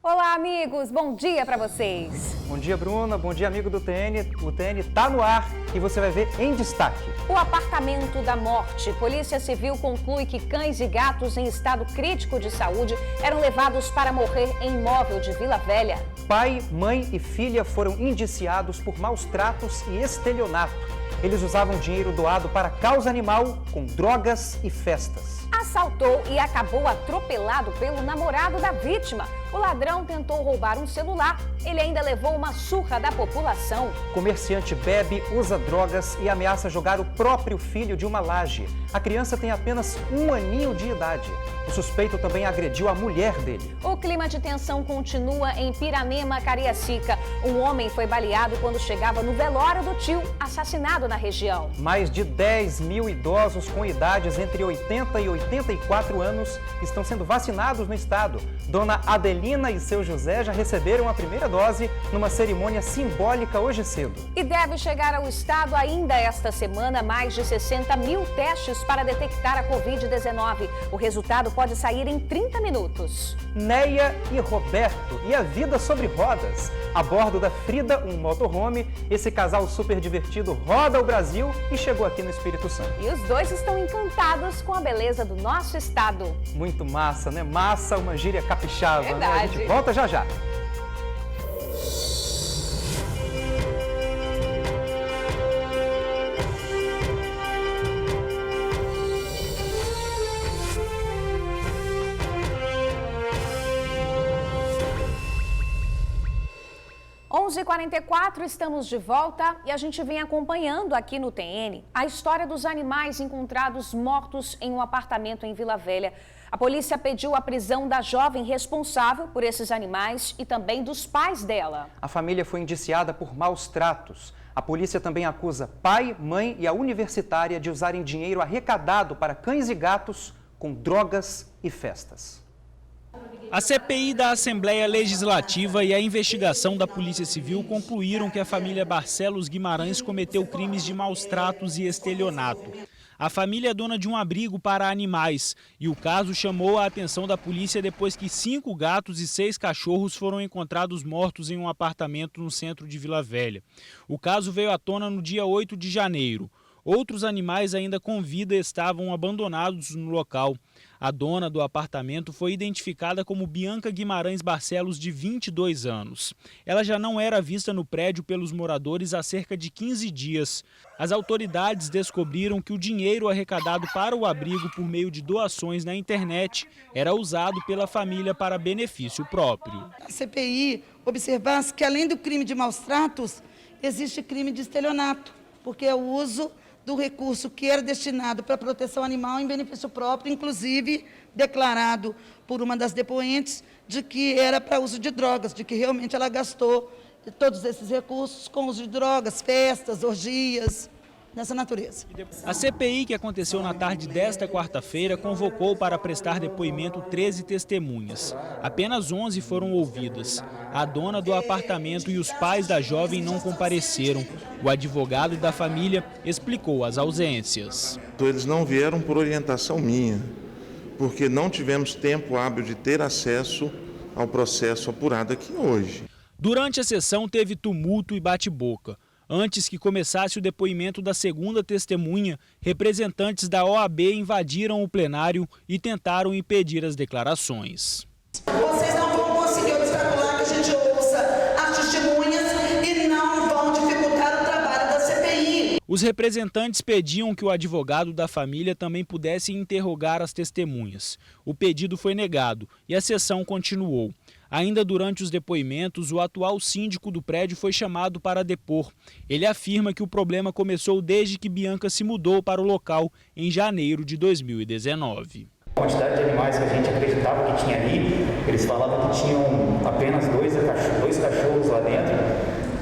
Olá, amigos. Bom dia para vocês. Bom dia, Bruna. Bom dia, amigo do TN. O TN tá no ar e você vai ver em destaque. O apartamento da morte. Polícia Civil conclui que cães e gatos em estado crítico de saúde eram levados para morrer em imóvel de Vila Velha. Pai, mãe e filha foram indiciados por maus tratos e estelionato. Eles usavam dinheiro doado para causa animal com drogas e festas. Assaltou e acabou atropelado pelo namorado da vítima. O ladrão tentou roubar um celular. Ele ainda levou uma surra da população. Comerciante bebe, usa drogas e ameaça jogar o próprio filho de uma laje. A criança tem apenas 1 aninho de idade. O suspeito também agrediu a mulher dele. O clima de tensão continua em Piranema, Cariacica. Um homem foi baleado quando chegava no velório do tio, assassinado na região. Mais de 10 mil idosos com idades entre 80 e 84 anos estão sendo vacinados no estado. Dona Adelina e seu José já receberam a primeira dose numa cerimônia simbólica hoje cedo. E deve chegar ao estado ainda esta semana mais de 60 mil testes para detectar a Covid-19. O resultado pode sair em 30 minutos. Neia e Roberto e a vida sobre rodas. A bordo da Frida, um motorhome, esse casal super divertido roda o Brasil e chegou aqui no Espírito Santo. E os dois estão encantados com a beleza do nosso estado. Muito massa, né? Massa, uma gíria capixaba. Verdade. Né? A gente volta já já. H 11h44, estamos de volta e a gente vem acompanhando aqui no TN a história dos animais encontrados mortos em um apartamento em Vila Velha. A polícia pediu a prisão da jovem responsável por esses animais e também dos pais dela. A família foi indiciada por maus tratos. A polícia também acusa pai, mãe e a universitária de usarem dinheiro arrecadado para cães e gatos com drogas e festas. A CPI da Assembleia Legislativa e a investigação da Polícia Civil concluíram que a família Barcelos Guimarães cometeu crimes de maus tratos e estelionato. A família é dona de um abrigo para animais e o caso chamou a atenção da polícia depois que 5 gatos e 6 cachorros foram encontrados mortos em um apartamento no centro de Vila Velha. O caso veio à tona no dia 8 de janeiro. Outros animais ainda com vida estavam abandonados no local. A dona do apartamento foi identificada como Bianca Guimarães Barcelos, de 22 anos. Ela já não era vista no prédio pelos moradores há cerca de 15 dias. As autoridades descobriram que o dinheiro arrecadado para o abrigo por meio de doações na internet era usado pela família para benefício próprio. A CPI observasse que, além do crime de maus tratos, existe crime de estelionato, porque é o uso do recurso que era destinado para a proteção animal em benefício próprio, inclusive declarado por uma das depoentes de que era para uso de drogas, de que realmente ela gastou todos esses recursos com uso de drogas, festas, orgias, dessa natureza. A CPI, que aconteceu na tarde desta quarta-feira, convocou para prestar depoimento 13 testemunhas. Apenas 11 foram ouvidas. A dona do apartamento e os pais da jovem não compareceram. O advogado da família explicou as ausências. Eles não vieram por orientação minha, porque não tivemos tempo hábil de ter acesso ao processo apurado aqui hoje. Durante a sessão teve tumulto e bate-boca. Antes que começasse o depoimento da segunda testemunha, representantes da OAB invadiram o plenário e tentaram impedir as declarações. Vocês não vão conseguir obstacular que a gente ouça as testemunhas e não vão dificultar o trabalho da CPI. Os representantes pediam que o advogado da família também pudesse interrogar as testemunhas. O pedido foi negado e a sessão continuou. Ainda durante os depoimentos, o atual síndico do prédio foi chamado para depor. Ele afirma que o problema começou desde que Bianca se mudou para o local em janeiro de 2019. A quantidade de animais que a gente acreditava que tinha ali, eles falavam que tinham apenas dois cachorros lá dentro,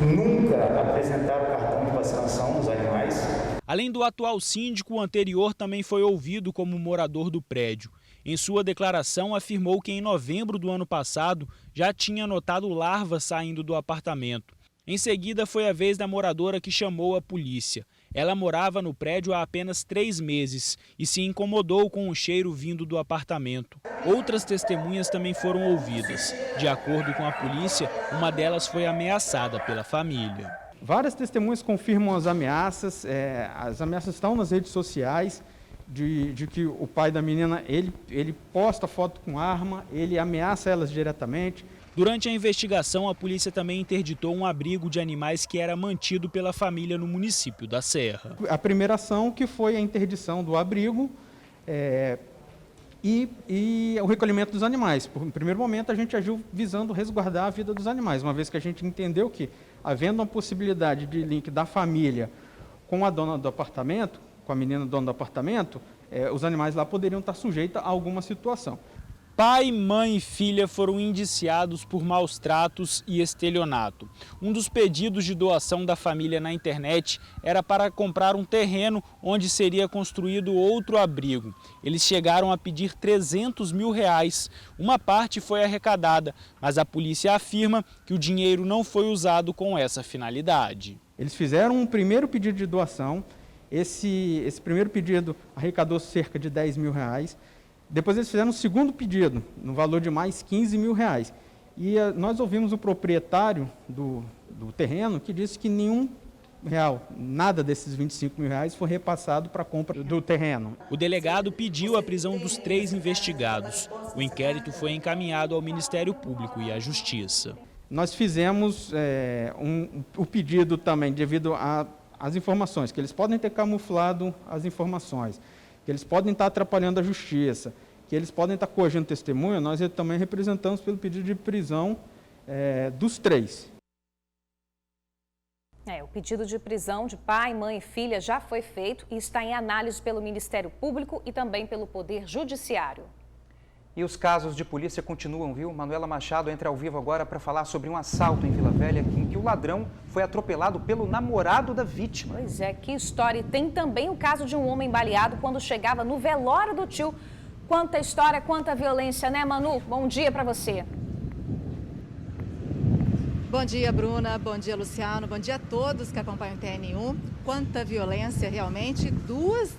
nunca apresentaram cartão de vacinação dos animais. Além do atual síndico, o anterior também foi ouvido como morador do prédio. Em sua declaração, afirmou que em novembro do ano passado já tinha notado larvas saindo do apartamento. Em seguida, foi a vez da moradora que chamou a polícia. Ela morava no prédio há apenas 3 meses e se incomodou com o cheiro vindo do apartamento. Outras testemunhas também foram ouvidas. De acordo com a polícia, uma delas foi ameaçada pela família. Várias testemunhas confirmam as ameaças estão nas redes sociais, de que o pai da menina, ele posta foto com arma, ele ameaça elas diretamente. Durante a investigação, a polícia também interditou um abrigo de animais que era mantido pela família no município da Serra. A primeira ação que foi a interdição do abrigo e o recolhimento dos animais. No primeiro momento, a gente agiu visando resguardar a vida dos animais, uma vez que a gente entendeu que, havendo uma possibilidade de link da família com a dona do apartamento, com a menina dona do apartamento, os animais lá poderiam estar sujeitos a alguma situação. Pai, mãe e filha foram indiciados por maus tratos e estelionato. Um dos pedidos de doação da família na internet era para comprar um terreno onde seria construído outro abrigo. Eles chegaram a pedir R$300 mil. Uma parte foi arrecadada, mas a polícia afirma que o dinheiro não foi usado com essa finalidade. Eles fizeram um primeiro pedido de doação. Esse primeiro pedido arrecadou cerca de R$10 mil. Depois eles fizeram um segundo pedido, no valor de mais R$15 mil. E nós ouvimos o proprietário do terreno que disse que nenhum real, nada desses R$25 mil foi repassado para a compra do terreno. O delegado pediu a prisão dos 3 investigados. O inquérito foi encaminhado ao Ministério Público e à Justiça. Nós fizemos o pedido também devido às informações, que eles podem ter camuflado as informações, que eles podem estar atrapalhando a justiça, que eles podem estar coagindo testemunha. Nós também representamos pelo pedido de prisão dos 3. O pedido de prisão de pai, mãe e filha já foi feito e está em análise pelo Ministério Público e também pelo Poder Judiciário. E os casos de polícia continuam, viu? Manuela Machado entra ao vivo agora para falar sobre um assalto em Vila Velha em que o ladrão foi atropelado pelo namorado da vítima. Pois é, que história. E tem também o caso de um homem baleado quando chegava no velório do tio. Quanta história, quanta violência, né, Manu? Bom dia para você. Bom dia, Bruna. Bom dia, Luciano. Bom dia a todos que acompanham o TN1. Quanta violência, realmente. 2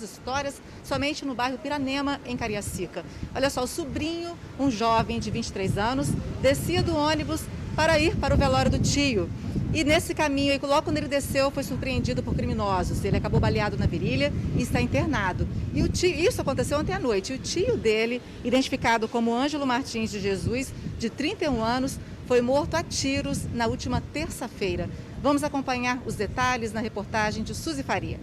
histórias, somente no bairro Piranema, em Cariacica. Olha só, o sobrinho, um jovem de 23 anos, descia do ônibus para ir para o velório do tio. E nesse caminho, logo quando ele desceu, foi surpreendido por criminosos. Ele acabou baleado na virilha e está internado. E isso aconteceu ontem à noite. E o tio dele, identificado como Ângelo Martins de Jesus, de 31 anos, foi morto a tiros na última terça-feira. Vamos acompanhar os detalhes na reportagem de Suzy Faria.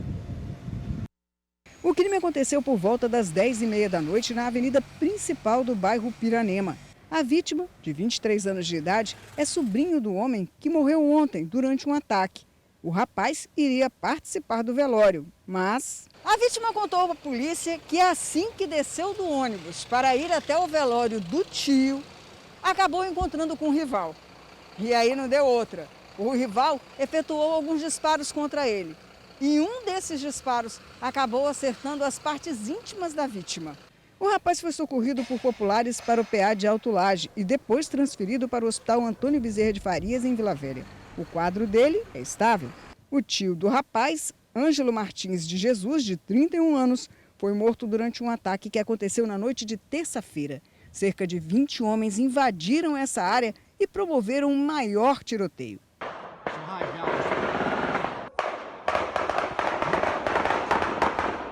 O crime aconteceu por volta das 10h30 da noite na avenida principal do bairro Piranema. A vítima, de 23 anos de idade, é sobrinho do homem que morreu ontem durante um ataque. O rapaz iria participar do velório, mas... A vítima contou à polícia que assim que desceu do ônibus para ir até o velório do tio, acabou encontrando com o rival. E aí não deu outra. O rival efetuou alguns disparos contra ele. E um desses disparos acabou acertando as partes íntimas da vítima. O rapaz foi socorrido por populares para o PA de Alto Laje e depois transferido para o Hospital Antônio Bezerra de Farias, em Vila Velha. O quadro dele é estável. O tio do rapaz, Ângelo Martins de Jesus, de 31 anos, foi morto durante um ataque que aconteceu na noite de terça-feira. Cerca de 20 homens invadiram essa área e promoveram um maior tiroteio.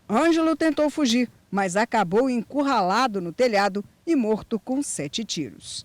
Ângelo tentou fugir, mas acabou encurralado no telhado e morto com 7 tiros.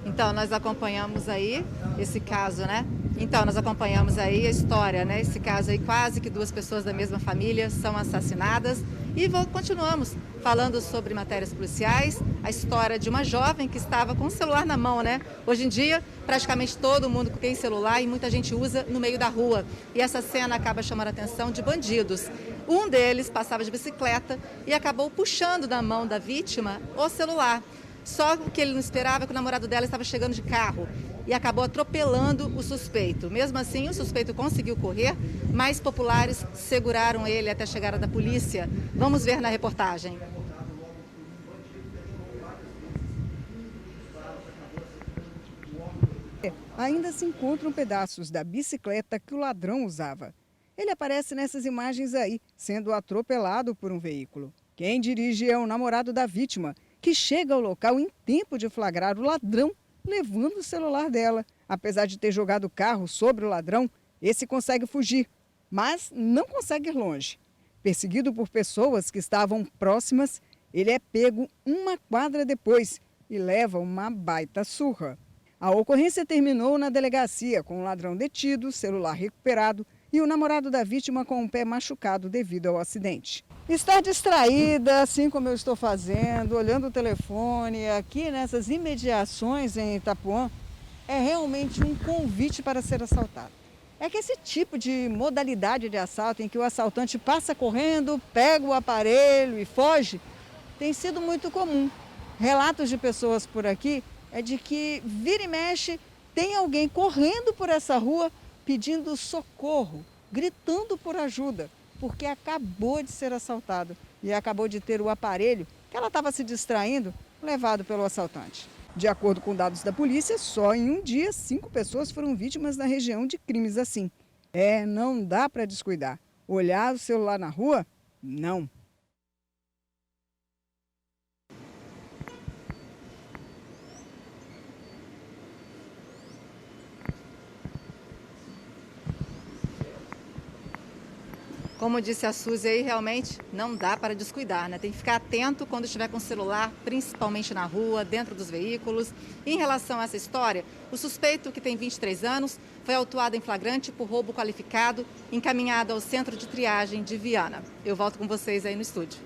Então, nós acompanhamos aí esse caso, né? Então, nós acompanhamos aí a história, né? Esse caso aí, quase que 2 pessoas da mesma família são assassinadas. E continuamos falando sobre matérias policiais, a história de uma jovem que estava com o celular na mão, né? Hoje em dia, praticamente todo mundo tem celular e muita gente usa no meio da rua. E essa cena acaba chamando a atenção de bandidos. Um deles passava de bicicleta e acabou puxando da mão da vítima o celular. Só o que ele não esperava é que o namorado dela estava chegando de carro e acabou atropelando o suspeito. Mesmo assim, o suspeito conseguiu correr, mas populares seguraram ele até a chegada da polícia. Vamos ver na reportagem. ainda se encontram pedaços da bicicleta que o ladrão usava. Ele aparece nessas imagens aí, sendo atropelado por um veículo. Quem dirige é o namorado da vítima, que chega ao local em tempo de flagrar o ladrão levando o celular dela. Apesar de ter jogado o carro sobre o ladrão, esse consegue fugir, mas não consegue ir longe. Perseguido por pessoas que estavam próximas, ele é pego uma quadra depois e leva uma baita surra. A ocorrência terminou na delegacia, com o ladrão detido, celular recuperado e o namorado da vítima com o pé machucado devido ao acidente. Estar distraída, assim como eu estou fazendo, olhando o telefone aqui nessas imediações em Itapuã, é realmente um convite para ser assaltado. É que esse tipo de modalidade de assalto em que o assaltante passa correndo, pega o aparelho e foge, tem sido muito comum. Relatos de pessoas por aqui é de que vira e mexe, tem alguém correndo por essa rua pedindo socorro, gritando por ajuda, porque acabou de ser assaltado e acabou de ter o aparelho que ela estava se distraindo, levado pelo assaltante. De acordo com dados da polícia, só em um dia 5 pessoas foram vítimas na região de crimes assim. Não dá para descuidar. Olhar o celular na rua? Não. Como disse a Suzy aí, realmente não dá para descuidar, né? Tem que ficar atento quando estiver com o celular, principalmente na rua, dentro dos veículos. Em relação a essa história, o suspeito, que tem 23 anos, foi autuado em flagrante por roubo qualificado, encaminhado ao centro de triagem de Viana. Eu volto com vocês aí no estúdio.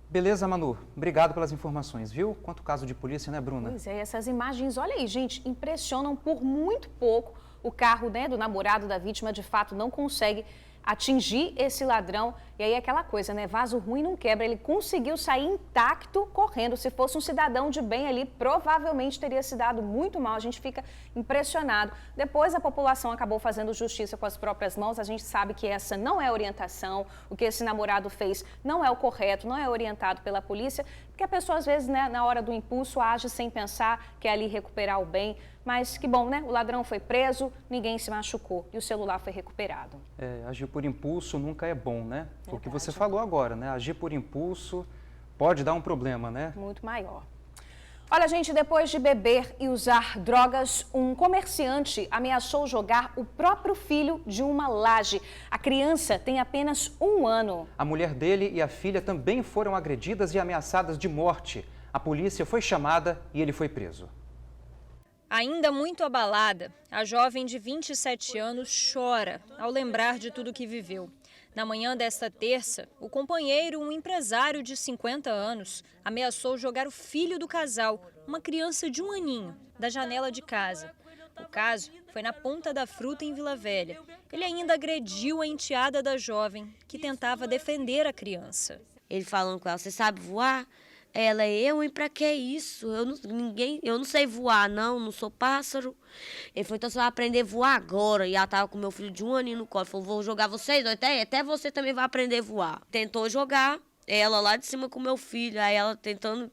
Beleza, Manu. Obrigado pelas informações, viu? Quanto caso de polícia, né, Bruna? Pois é, essas imagens, olha aí, gente, impressionam por muito pouco. O carro, né, do namorado da vítima, de fato, não consegue atingir esse ladrão. E aí aquela coisa, né? Vaso ruim não quebra. Ele conseguiu sair intacto correndo. Se fosse um cidadão de bem ali, provavelmente teria se dado muito mal. A gente fica impressionado. Depois a população acabou fazendo justiça com as próprias mãos. A gente sabe que essa não é orientação. O que esse namorado fez não é o correto, não é orientado pela polícia. Porque a pessoa, às vezes, né, na hora do impulso, age sem pensar, quer ali recuperar o bem. Mas que bom, né? O ladrão foi preso, ninguém se machucou e o celular foi recuperado. Agir por impulso nunca é bom, né? O que você falou agora, né? Agir por impulso pode dar um problema, né? Muito maior. Olha, gente, depois de beber e usar drogas, um comerciante ameaçou jogar o próprio filho de uma laje. A criança tem apenas 1 ano. A mulher dele e a filha também foram agredidas e ameaçadas de morte. A polícia foi chamada e ele foi preso. Ainda muito abalada, a jovem de 27 anos chora ao lembrar de tudo que viveu. Na manhã desta terça, o companheiro, um empresário de 50 anos, ameaçou jogar o filho do casal, uma criança de 1 aninho, da janela de casa. O caso foi na Ponta da Fruta, em Vila Velha. Ele ainda agrediu a enteada da jovem, que tentava defender a criança. Ele falando com ela, você sabe voar? Ela, e pra que isso? Eu não sei voar, não sou pássaro. Ele falou, então você vai aprender a voar agora. E ela tava com meu filho de 1 aninho no colo. Ele falou, vou jogar vocês, até você também vai aprender a voar. Tentou jogar, ela lá de cima com meu filho, aí ela tentando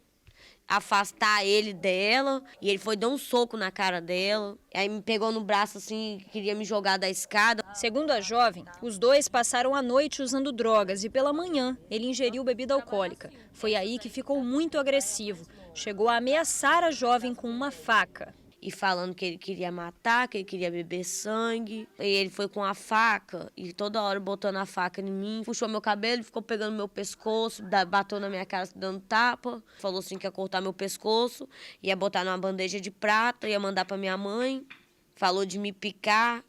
afastar ele dela, e ele foi dar um soco na cara dela, aí me pegou no braço assim, queria me jogar da escada. Segundo a jovem, os dois passaram a noite usando drogas e pela manhã ele ingeriu bebida alcoólica. Foi aí que ficou muito agressivo, chegou a ameaçar a jovem com uma faca. E falando que ele queria matar, que ele queria beber sangue. E ele foi com a faca e toda hora botando a faca em mim. Puxou meu cabelo, ficou pegando meu pescoço, bateu na minha cara dando tapa. Falou assim que ia cortar meu pescoço, ia botar numa bandeja de prata, ia mandar pra minha mãe. Falou de me picar,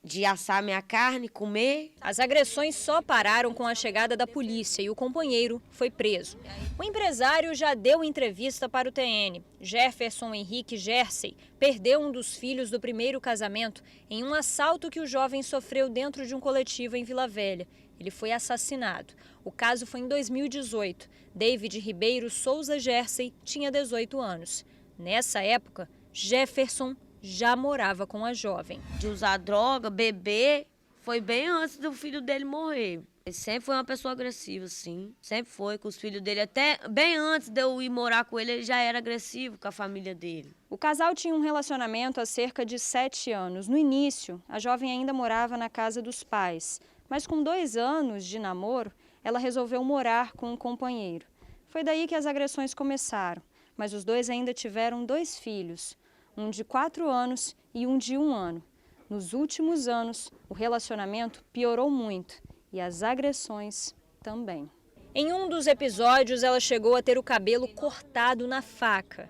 de assar minha carne, comer. As agressões só pararam com a chegada da polícia e o companheiro foi preso. O empresário já deu entrevista para o TN. Jefferson Henrique Gersey perdeu um dos filhos do primeiro casamento em um assalto que o jovem sofreu dentro de um coletivo em Vila Velha. Ele foi assassinado. O caso foi em 2018. David Ribeiro Souza Gersey tinha 18 anos. Nessa época, Jefferson já morava com a jovem. De usar droga, beber, foi bem antes do filho dele morrer. Ele sempre foi uma pessoa agressiva, sim. Sempre foi com os filhos dele. Até bem antes de eu ir morar com ele, ele já era agressivo com a família dele. O casal tinha um relacionamento há cerca de 7 anos. No início, a jovem ainda morava na casa dos pais. Mas com 2 anos de namoro, ela resolveu morar com um companheiro. Foi daí que as agressões começaram. Mas os dois ainda tiveram 2 filhos, um de 4 anos e um de 1 ano. Nos últimos anos, o relacionamento piorou muito e as agressões também. Em um dos episódios, ela chegou a ter o cabelo cortado na faca.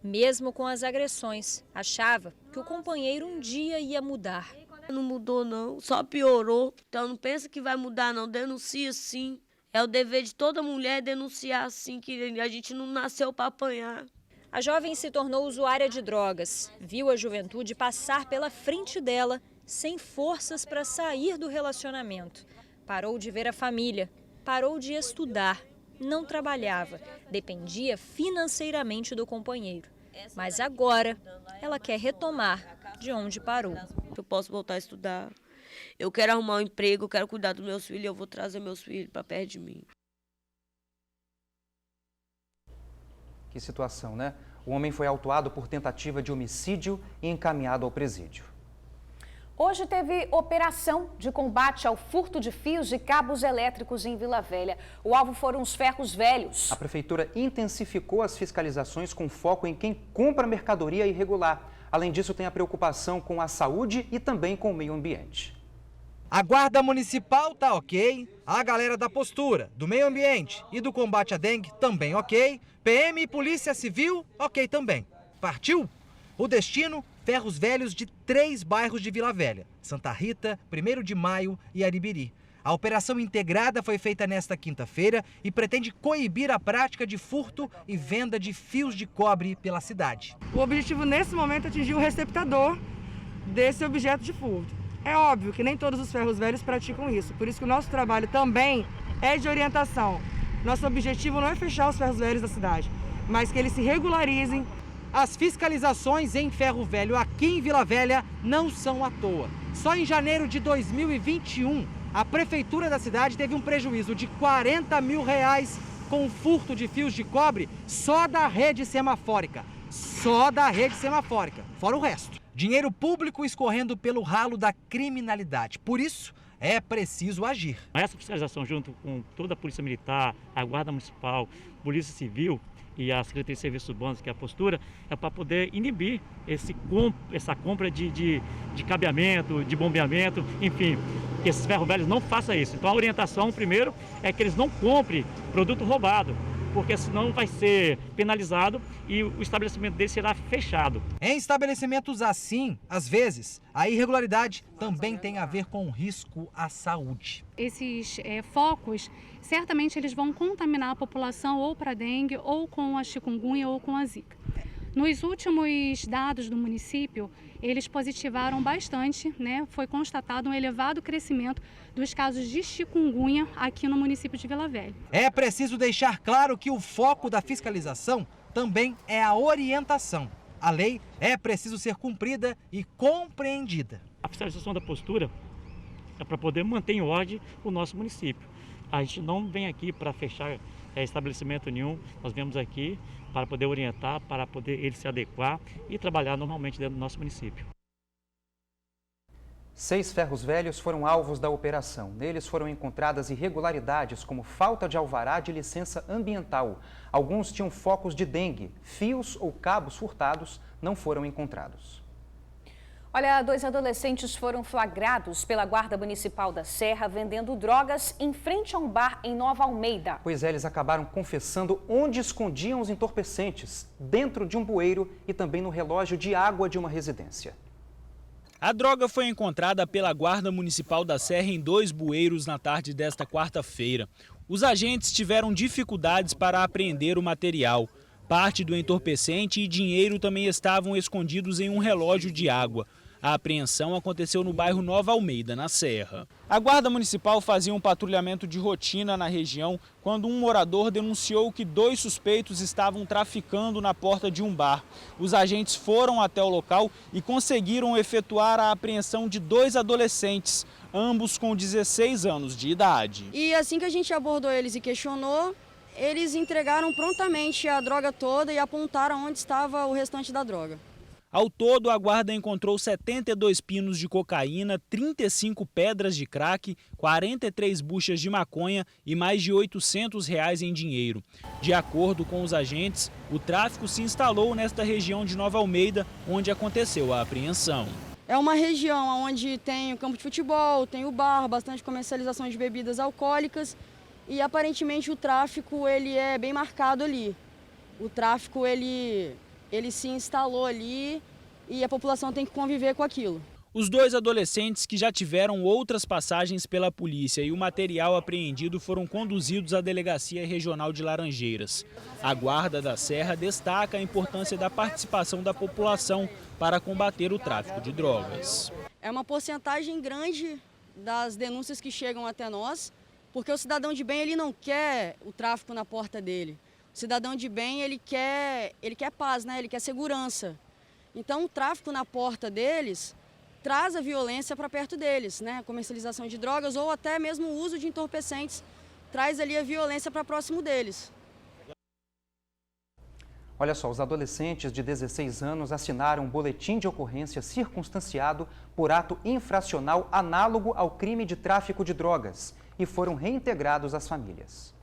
Mesmo com as agressões, achava que o companheiro um dia ia mudar. Não mudou não, só piorou. Então não pensa que vai mudar não, denuncia sim. É o dever de toda mulher denunciar sim, que a gente não nasceu para apanhar. A jovem se tornou usuária de drogas. Viu a juventude passar pela frente dela, sem forças para sair do relacionamento. Parou de ver a família, parou de estudar, não trabalhava, dependia financeiramente do companheiro. Mas agora, ela quer retomar de onde parou. Eu posso voltar a estudar, eu quero arrumar um emprego, eu quero cuidar dos meus filhos, eu vou trazer meus filhos para perto de mim. Que situação, né? O homem foi autuado por tentativa de homicídio e encaminhado ao presídio. Hoje teve operação de combate ao furto de fios de cabos elétricos em Vila Velha. O alvo foram os ferros velhos. A prefeitura intensificou as fiscalizações com foco em quem compra mercadoria irregular. Além disso, tem a preocupação com a saúde e também com o meio ambiente. A guarda municipal tá ok, a galera da postura, do meio ambiente e do combate à dengue também ok, PM e Polícia Civil ok também. Partiu? O destino, ferros velhos de 3 bairros de Vila Velha, Santa Rita, 1º de Maio e Aribiri. A operação integrada foi feita nesta quinta-feira e pretende coibir a prática de furto e venda de fios de cobre pela cidade. O objetivo nesse momento é atingir o receptador desse objeto de furto. É óbvio que nem todos os ferros velhos praticam isso, por isso que o nosso trabalho também é de orientação. Nosso objetivo não é fechar os ferros velhos da cidade, mas que eles se regularizem. As fiscalizações em ferro velho aqui em Vila Velha não são à toa. Só em janeiro de 2021, a prefeitura da cidade teve um prejuízo de R$40 mil com o furto de fios de cobre só da rede semafórica. Só da rede semafórica, fora o resto. Dinheiro público escorrendo pelo ralo da criminalidade. Por isso, é preciso agir. Essa fiscalização junto com toda a Polícia Militar, a Guarda Municipal, Polícia Civil e a Secretaria de Serviços Urbanos, que é a postura, é para poder inibir essa compra de cabeamento, de bombeamento, enfim, que esses ferros velhos não façam isso. Então a orientação, primeiro, é que eles não comprem produto roubado, porque senão vai ser penalizado e o estabelecimento dele será fechado. Em estabelecimentos assim, às vezes, a irregularidade também tem a ver com risco à saúde. Esses focos, certamente eles vão contaminar a população ou para dengue, ou com a chikungunya, ou com a zika. Nos últimos dados do município, eles positivaram bastante, né? Foi constatado um elevado crescimento dos casos de chikungunya aqui no município de Vila Velha. É preciso deixar claro que o foco da fiscalização também é a orientação. A lei é preciso ser cumprida e compreendida. A fiscalização da postura é para poder manter em ordem o nosso município. A gente não vem aqui para fechar estabelecimento nenhum, nós viemos aqui para poder orientar, para poder ele se adequar e trabalhar normalmente dentro do nosso município. 6 ferros velhos foram alvos da operação. Neles foram encontradas irregularidades como falta de alvará de licença ambiental. Alguns tinham focos de dengue. Fios ou cabos furtados não foram encontrados. Olha, 2 adolescentes foram flagrados pela Guarda Municipal da Serra vendendo drogas em frente a um bar em Nova Almeida. Pois é, eles acabaram confessando onde escondiam os entorpecentes, dentro de um bueiro e também no relógio de água de uma residência. A droga foi encontrada pela Guarda Municipal da Serra em 2 bueiros na tarde desta quarta-feira. Os agentes tiveram dificuldades para apreender o material. Parte do entorpecente e dinheiro também estavam escondidos em um relógio de água. A apreensão aconteceu no bairro Nova Almeida, na Serra. A Guarda Municipal fazia um patrulhamento de rotina na região quando um morador denunciou que 2 suspeitos estavam traficando na porta de um bar. Os agentes foram até o local e conseguiram efetuar a apreensão de 2 adolescentes. ambos com 16 anos de idade. E assim que a gente abordou eles e questionou, eles entregaram prontamente a droga toda e apontaram onde estava o restante da droga. Ao todo, a guarda encontrou 72 pinos de cocaína, 35 pedras de crack, 43 buchas de maconha e mais de R$800 em dinheiro. De acordo com os agentes, o tráfico se instalou nesta região de Nova Almeida, onde aconteceu a apreensão. É uma região onde tem o campo de futebol, tem o bar, bastante comercialização de bebidas alcoólicas e aparentemente o tráfico ele é bem marcado ali. O tráfico ele se instalou ali e a população tem que conviver com aquilo. Os dois adolescentes que já tiveram outras passagens pela polícia e o material apreendido foram conduzidos à Delegacia Regional de Laranjeiras. A Guarda da Serra destaca a importância da participação da população para combater o tráfico de drogas. É uma porcentagem grande das denúncias que chegam até nós, porque o cidadão de bem ele não quer o tráfico na porta dele. O cidadão de bem, ele quer paz, né? Ele quer segurança. Então, o tráfico na porta deles traz a violência para perto deles, né? A comercialização de drogas ou até mesmo o uso de entorpecentes traz ali a violência para próximo deles. Olha só, os adolescentes de 16 anos assinaram um boletim de ocorrência circunstanciado por ato infracional análogo ao crime de tráfico de drogas e foram reintegrados às famílias.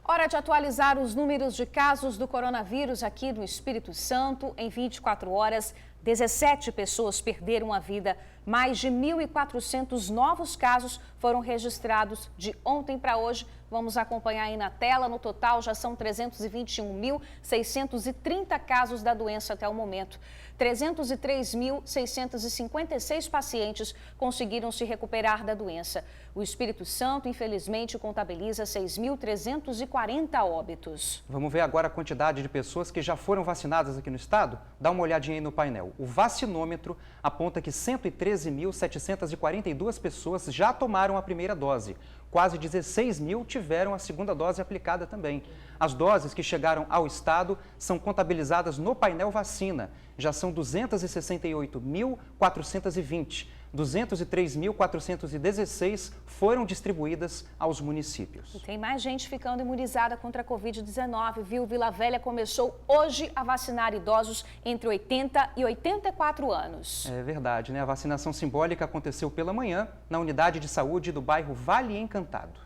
Hora de atualizar os números de casos do coronavírus aqui no Espírito Santo. Em 24 horas, 17 pessoas perderam a vida. Mais de 1.400 novos casos foram registrados de ontem para hoje. Vamos acompanhar aí na tela. No total, já são 321.630 casos da doença até o momento. 303.656 pacientes conseguiram se recuperar da doença. O Espírito Santo, infelizmente, contabiliza 6.340 óbitos. Vamos ver agora a quantidade de pessoas que já foram vacinadas aqui no estado? Dá uma olhadinha aí no painel. O vacinômetro aponta que 113.742 pessoas já tomaram a primeira dose. Quase 16 mil tiveram a segunda dose aplicada também. As doses que chegaram ao estado são contabilizadas no painel vacina. Já são 268.420. 203.416 foram distribuídas aos municípios. E tem mais gente ficando imunizada contra a Covid-19, viu? Vila Velha começou hoje a vacinar idosos entre 80 e 84 anos. É verdade, né? A vacinação simbólica aconteceu pela manhã na unidade de saúde do bairro Vale Encantado.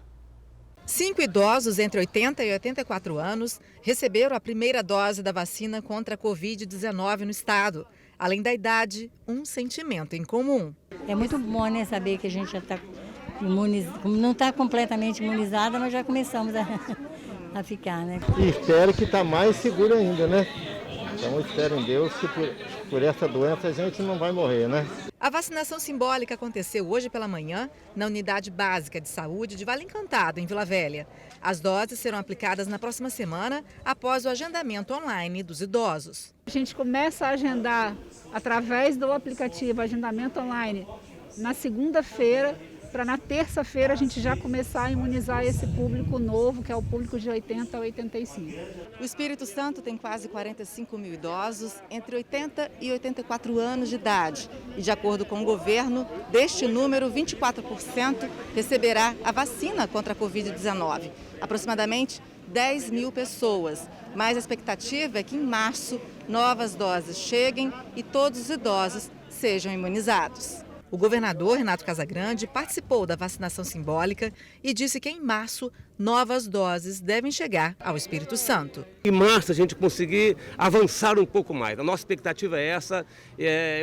5 idosos entre 80 e 84 anos receberam a primeira dose da vacina contra a Covid-19 no estado. Além da idade, um sentimento em comum. É muito bom, né, saber que a gente já está imunizada, não está completamente imunizada, mas já começamos a ficar, né? E espero que está mais seguro ainda, né? Então espero em Deus que por essa doença a gente não vai morrer, né? A vacinação simbólica aconteceu hoje pela manhã na Unidade Básica de Saúde de Vale Encantado, em Vila Velha. As doses serão aplicadas na próxima semana, após o agendamento online dos idosos. A gente começa a agendar através do aplicativo Agendamento Online na segunda-feira, para na terça-feira a gente já começar a imunizar esse público novo, que é o público de 80 a 85. O Espírito Santo tem quase 45 mil idosos entre 80 e 84 anos de idade. E de acordo com o governo, deste número, 24% receberá a vacina contra a Covid-19. Aproximadamente 10 mil pessoas. Mas a expectativa é que em março novas doses cheguem e todos os idosos sejam imunizados. O governador Renato Casagrande participou da vacinação simbólica e disse que em março novas doses devem chegar ao Espírito Santo. Em março a gente conseguir avançar um pouco mais. A nossa expectativa é essa.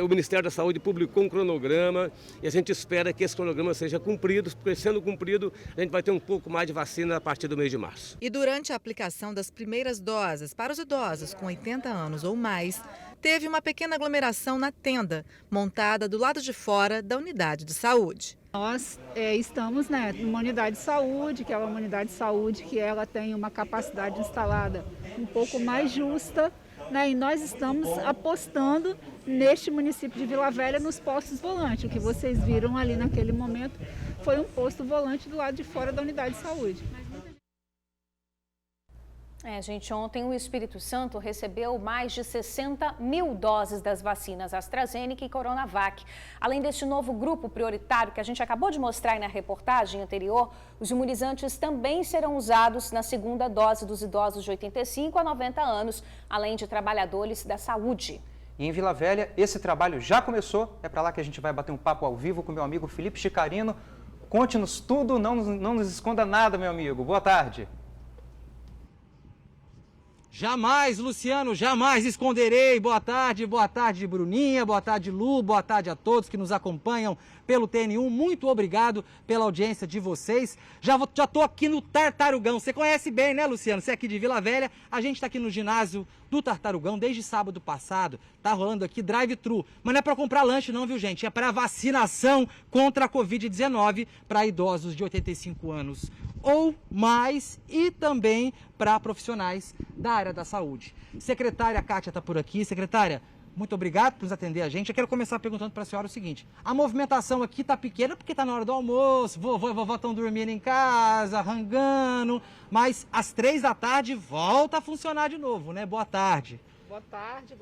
O Ministério da Saúde publicou um cronograma e a gente espera que esse cronograma seja cumprido, porque sendo cumprido a gente vai ter um pouco mais de vacina a partir do mês de março. E durante a aplicação das primeiras doses para os idosos com 80 anos ou mais, teve uma pequena aglomeração na tenda, montada do lado de fora da unidade de saúde. Nós estamos numa unidade de saúde, que é uma unidade de saúde que ela tem uma capacidade instalada um pouco mais justa, né? E nós estamos apostando neste município de Vila Velha nos postos volantes. O que vocês viram ali naquele momento foi um posto volante do lado de fora da unidade de saúde. Gente, ontem o Espírito Santo recebeu mais de 60 mil doses das vacinas AstraZeneca e Coronavac. Além deste novo grupo prioritário que a gente acabou de mostrar aí na reportagem anterior, os imunizantes também serão usados na segunda dose dos idosos de 85 a 90 anos, além de trabalhadores da saúde. E em Vila Velha, esse trabalho já começou. É para lá que a gente vai bater um papo ao vivo com meu amigo Felipe Chicarino. Conte-nos tudo, não nos esconda nada, meu amigo. Boa tarde. Jamais, Luciano, jamais esconderei. Boa tarde, Bruninha, boa tarde, Lu, boa tarde a todos que nos acompanham pelo TN1. Muito obrigado pela audiência de vocês. Já tô aqui no Tartarugão. Você conhece bem, né, Luciano? Você é aqui de Vila Velha. A gente tá aqui no ginásio do Tartarugão desde sábado passado. Tá rolando aqui drive-thru. Mas não é para comprar lanche não, viu, gente? É para vacinação contra a Covid-19 para idosos de 85 anos ou mais e também para profissionais da área da saúde. Secretária Kátia está por aqui. Secretária, muito obrigado por nos atender a gente. Eu quero começar perguntando para a senhora o seguinte: a movimentação aqui está pequena porque está na hora do almoço, vovô e vovó estão dormindo em casa, rangando, mas às 3 da tarde volta a funcionar de novo, né? Boa tarde. Boa tarde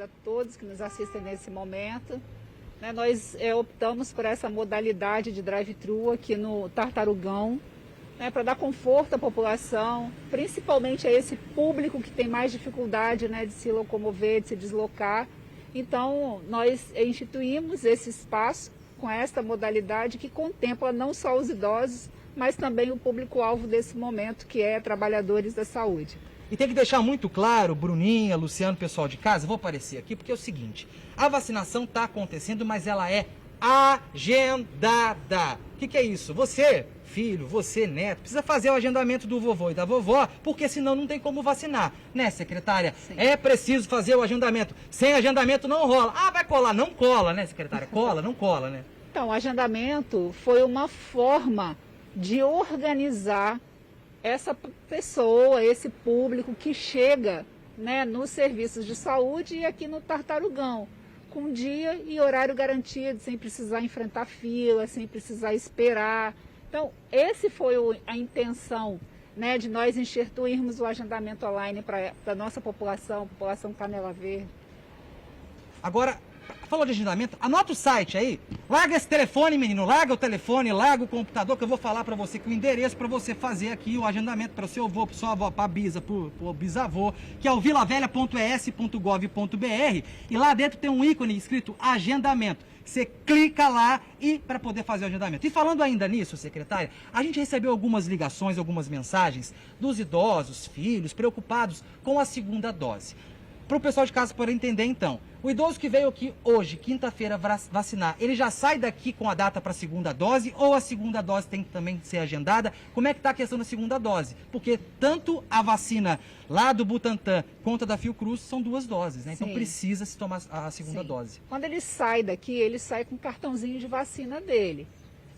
a todos que nos assistem nesse momento. Nós optamos por essa modalidade de drive-thru aqui no Tartarugão, para dar conforto à população, principalmente a esse público que tem mais dificuldade, de se locomover, de se deslocar. Então, nós instituímos esse espaço com esta modalidade que contempla não só os idosos, mas também o público-alvo desse momento, que é trabalhadores da saúde. E tem que deixar muito claro, Bruninha, Luciano, pessoal de casa, vou aparecer aqui, porque é o seguinte: a vacinação está acontecendo, mas ela é agendada. O que é isso? Você, filho, você, neto, precisa fazer o agendamento do vovô e da vovó, porque senão não tem como vacinar, né, secretária? Sim. É preciso fazer o agendamento. Sem agendamento não rola. Ah, vai colar. Não cola, né, secretária? Cola, não cola, né? Então, o agendamento foi uma forma de organizar essa pessoa, esse público que chega, nos serviços de saúde e aqui no Tartarugão, com dia e horário garantido, sem precisar enfrentar fila, sem precisar esperar. Então, esse foi a intenção, de nós instituirmos o agendamento online para a nossa população Canela Verde. Agora, falou de agendamento, anota o site aí, larga esse telefone, menino, larga o telefone, larga o computador, que eu vou falar para você que o endereço para você fazer aqui o agendamento para o seu avô, para sua avó, para a bisa, para o bisavô, que é o vilavelha.es.gov.br, e lá dentro tem um ícone escrito agendamento. Você clica lá e para poder fazer o agendamento. E falando ainda nisso, secretária, a gente recebeu algumas ligações, algumas mensagens dos idosos, filhos, preocupados com a segunda dose. Para o pessoal de casa poder entender, então, o idoso que veio aqui hoje, quinta-feira, vacinar, ele já sai daqui com a data para a segunda dose ou a segunda dose tem que também ser agendada? Como é que está a questão da segunda dose? Porque tanto a vacina lá do Butantan quanto a da Fiocruz são 2 doses, né? Então precisa se tomar a segunda dose. Quando ele sai daqui, ele sai com o cartãozinho de vacina dele.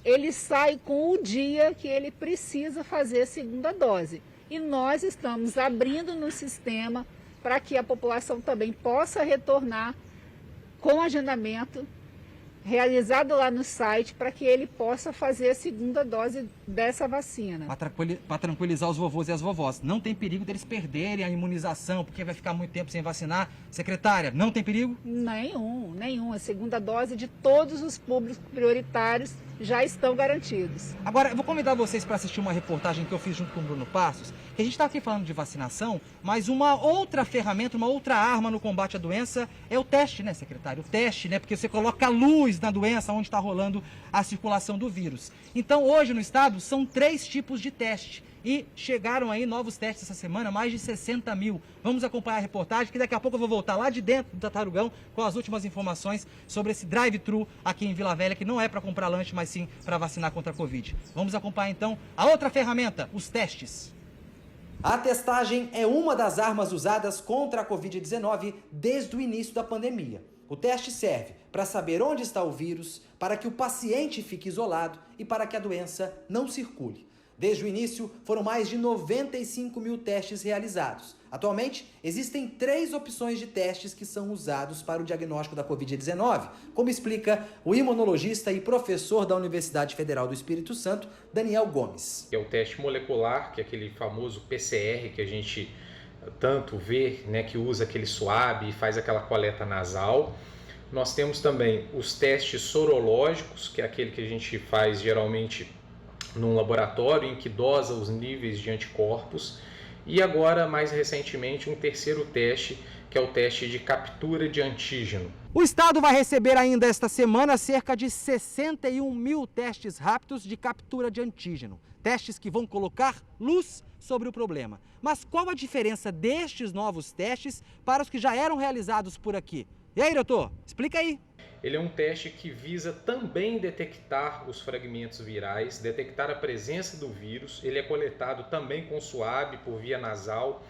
Ele sai com o dia que ele precisa fazer a segunda dose. E nós estamos abrindo no sistema para que a população também possa retornar com agendamento realizado lá no site, para que ele possa fazer a segunda dose dessa vacina. Para tranquilizar os vovôs e as vovós, não tem perigo deles perderem a imunização, porque vai ficar muito tempo sem vacinar. Secretária, não tem perigo? Nenhum. A segunda dose de todos os públicos prioritários já estão garantidos. Agora, eu vou convidar vocês para assistir uma reportagem que eu fiz junto com o Bruno Passos, que a gente está aqui falando de vacinação, mas uma outra ferramenta, uma outra arma no combate à doença é o teste, né, secretário? O teste, né? Porque você coloca luz na doença onde está rolando a circulação do vírus. Então, hoje no estado, são 3 tipos de teste. E chegaram aí novos testes essa semana, mais de 60 mil. Vamos acompanhar a reportagem, que daqui a pouco eu vou voltar lá de dentro do Tartarugão com as últimas informações sobre esse drive-thru aqui em Vila Velha, que não é para comprar lanche, mas sim para vacinar contra a Covid. Vamos acompanhar então a outra ferramenta, os testes. A testagem é uma das armas usadas contra a Covid-19 desde o início da pandemia. O teste serve para saber onde está o vírus, para que o paciente fique isolado e para que a doença não circule. Desde o início, foram mais de 95 mil testes realizados. Atualmente, existem 3 opções de testes que são usados para o diagnóstico da Covid-19, como explica o imunologista e professor da Universidade Federal do Espírito Santo, Daniel Gomes. É o teste molecular, que é aquele famoso PCR que a gente tanto ver, né, que usa aquele swab e faz aquela coleta nasal. Nós temos também os testes sorológicos, que é aquele que a gente faz geralmente num laboratório, em que dosa os níveis de anticorpos. E agora, mais recentemente, um terceiro teste, que é o teste de captura de antígeno. O estado vai receber ainda esta semana cerca de 61 mil testes rápidos de captura de antígeno. Testes que vão colocar luz sobre o problema. Mas qual a diferença destes novos testes para os que já eram realizados por aqui? E aí, doutor, explica aí. Ele é um teste que visa também detectar os fragmentos virais, detectar a presença do vírus. Ele é coletado também com swab por via nasal.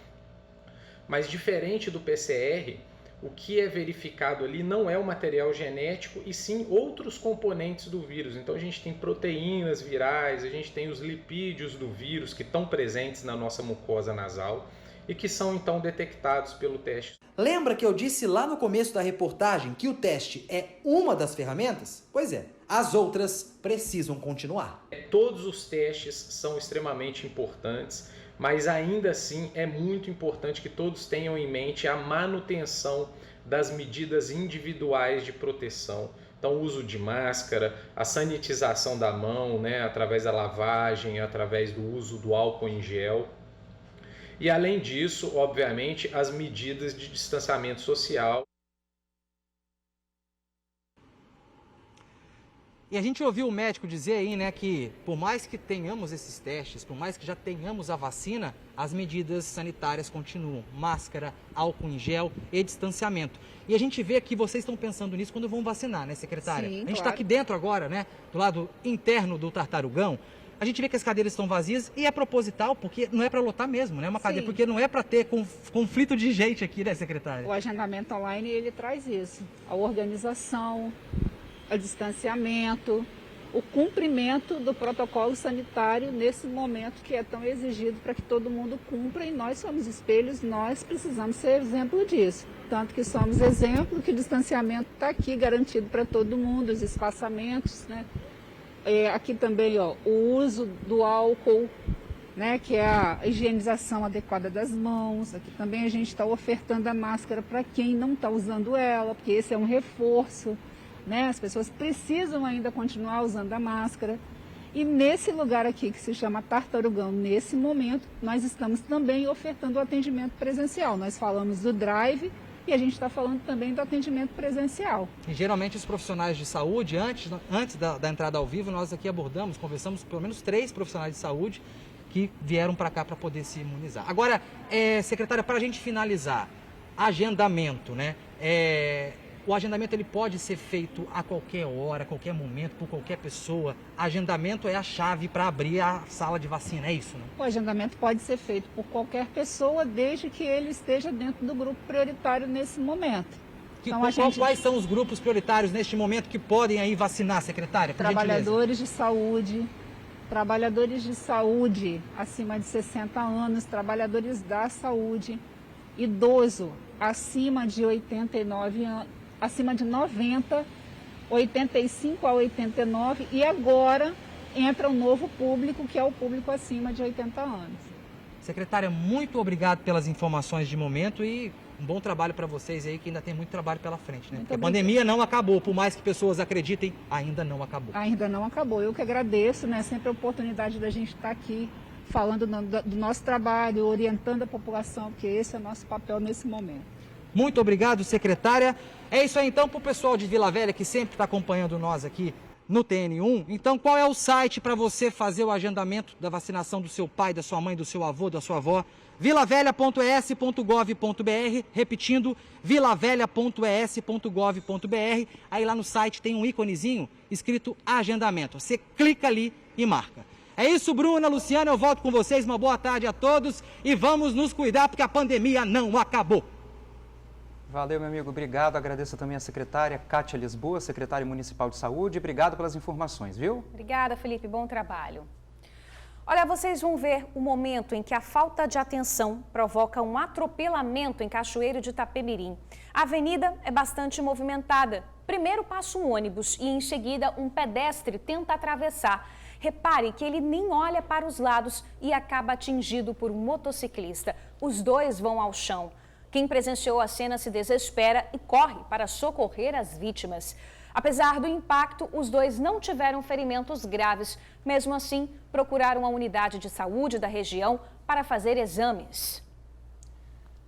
Mas diferente do PCR, o que é verificado ali não é o material genético e sim outros componentes do vírus. Então a gente tem proteínas virais, a gente tem os lipídios do vírus que estão presentes na nossa mucosa nasal e que são então detectados pelo teste. Lembra que eu disse lá no começo da reportagem que o teste é uma das ferramentas? Pois é, as outras precisam continuar. Todos os testes são extremamente importantes, mas ainda assim é muito importante que todos tenham em mente a manutenção das medidas individuais de proteção. Então, o uso de máscara, a sanitização da mão, né, através da lavagem, através do uso do álcool em gel. E, além disso, obviamente, as medidas de distanciamento social. E a gente ouviu o médico dizer aí, né, que por mais que tenhamos esses testes, por mais que já tenhamos a vacina, as medidas sanitárias continuam. Máscara, álcool em gel e distanciamento. E a gente vê que vocês estão pensando nisso quando vão vacinar, né, secretária? Sim, a gente está aqui dentro agora, né, do lado interno do Tartarugão. A gente vê que as cadeiras estão vazias e é proposital, porque não é para lotar mesmo, né? Uma cadeira, porque não é para ter conflito de gente aqui, né, secretária? O agendamento online, ele traz isso. A organização, o distanciamento, o cumprimento do protocolo sanitário nesse momento que é tão exigido para que todo mundo cumpra, e nós somos espelhos, nós precisamos ser exemplo disso. Tanto que somos exemplo que o distanciamento está aqui garantido para todo mundo, os espaçamentos, né? Aqui também, ó, o uso do álcool, né, que é a higienização adequada das mãos. Aqui também a gente está ofertando a máscara para quem não está usando ela, porque esse é um reforço, né? As pessoas precisam ainda continuar usando a máscara. E nesse lugar aqui, que se chama Tartarugão, nesse momento, nós estamos também ofertando o atendimento presencial. Nós falamos do drive e a gente está falando também do atendimento presencial. E geralmente os profissionais de saúde, antes da entrada ao vivo, nós aqui abordamos, conversamos com pelo menos 3 profissionais de saúde que vieram para cá para poder se imunizar. Agora, secretária, para a gente finalizar, agendamento, né? O agendamento ele pode ser feito a qualquer hora, a qualquer momento, por qualquer pessoa. Agendamento é a chave para abrir a sala de vacina, é isso, né? O agendamento pode ser feito por qualquer pessoa, desde que ele esteja dentro do grupo prioritário nesse momento. Então, quais são os grupos prioritários neste momento que podem aí vacinar, secretária? Trabalhadores de saúde acima de 60 anos, trabalhadores da saúde, idoso acima de 89 anos, acima de 90, 85 a 89, e agora entra um novo público, que é o público acima de 80 anos. Secretária, muito obrigado pelas informações de momento e um bom trabalho para vocês aí, que ainda tem muito trabalho pela frente, né? Porque a pandemia não acabou, por mais que pessoas acreditem, ainda não acabou. Ainda não acabou. Eu que agradeço, né? Sempre a oportunidade da gente estar aqui falando do nosso trabalho, orientando a população, porque esse é o nosso papel nesse momento. Muito obrigado, secretária. É isso aí então para o pessoal de Vila Velha que sempre está acompanhando nós aqui no TN1. Então, qual é o site para você fazer o agendamento da vacinação do seu pai, da sua mãe, do seu avô, da sua avó? vilavelha.es.gov.br, repetindo, vilavelha.es.gov.br. Aí lá no site tem um íconezinho escrito agendamento. Você clica ali e marca. É isso, Bruna, Luciana, eu volto com vocês. Uma boa tarde a todos e vamos nos cuidar porque a pandemia não acabou. Valeu, meu amigo. Obrigado. Agradeço também a secretária Kátia Lisboa, secretária municipal de saúde. Obrigado pelas informações, viu? Obrigada, Felipe. Bom trabalho. Olha, vocês vão ver o momento em que a falta de atenção provoca um atropelamento em Cachoeiro de Itapemirim. A avenida é bastante movimentada. Primeiro passa um ônibus e, em seguida, um pedestre tenta atravessar. Repare que ele nem olha para os lados e acaba atingido por um motociclista. os dois vão ao chão. Quem presenciou a cena se desespera e corre para socorrer as vítimas. Apesar do impacto, os dois não tiveram ferimentos graves. Mesmo assim, procuraram a unidade de saúde da região para fazer exames.